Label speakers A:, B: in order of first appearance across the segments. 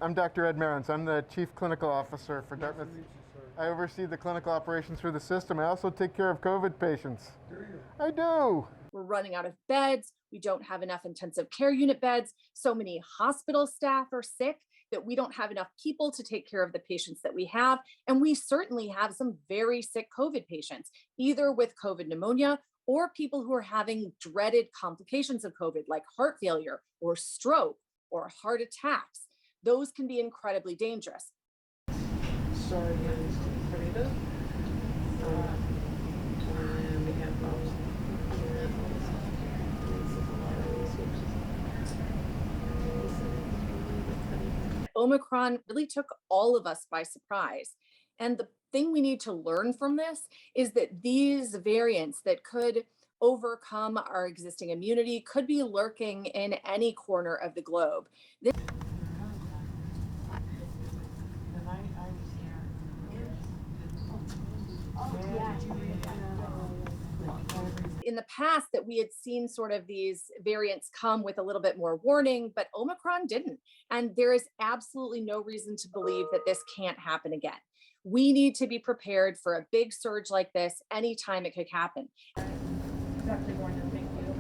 A: I'm Dr. Ed Marans. I'm the Chief Clinical Officer for Dartmouth. I oversee the clinical operations for the system. I also take care of COVID patients.
B: Do you?
A: I do.
C: We're running out of beds. We don't have enough intensive care unit beds. So many hospital staff are sick that we don't have enough people to take care of the patients that we have. And we certainly have some very sick COVID patients, either with COVID pneumonia or people who are having dreaded complications of COVID, like heart failure or stroke or heart attacks. Those can be incredibly dangerous.
B: Sorry, Farida. We have
C: Omicron really took all of us by surprise. And the thing we need to learn from this is that these variants that could overcome our existing immunity could be lurking in any corner of the globe. In the past that we had seen sort of these variants come with a little bit more warning, but Omicron didn't. And there is absolutely no reason to believe that this can't happen again. We need to be prepared for a big surge like this anytime it could happen.
D: Exactly going to thank you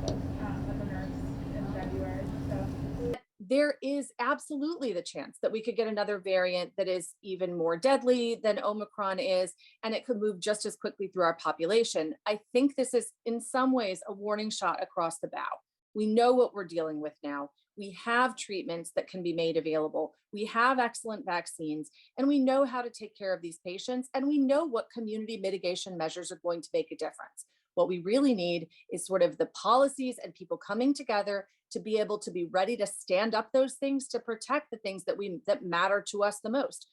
D: as a nurse in February. So
C: There is absolutely the chance that we could get another variant that is even more deadly than Omicron is, and it could move just as quickly through our population. I think this is in some ways a warning shot across the bow. We know what we're dealing with now. We have treatments that can be made available. We have excellent vaccines, and we know how to take care of these patients, and we know what community mitigation measures are going to make a difference. What we really need is sort of the policies and people coming together to be able to be ready to stand up those things to protect the things that matter to us the most.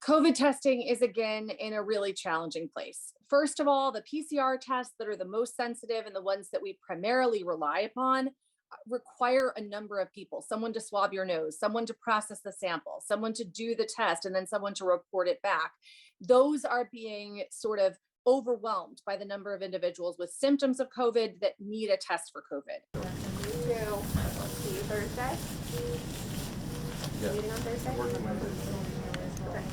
C: COVID testing is again in a really challenging place. First of all, the PCR tests that are the most sensitive and the ones that we primarily rely upon require a number of people, someone to swab your nose, someone to process the sample, someone to do the test, and then someone to report it back. Those are being sort of overwhelmed by the number of individuals with symptoms of COVID that need a test for COVID.
E: See you Thursday?
A: Yeah.
E: Meeting on Thursday?
A: Working Wednesday.
E: Okay.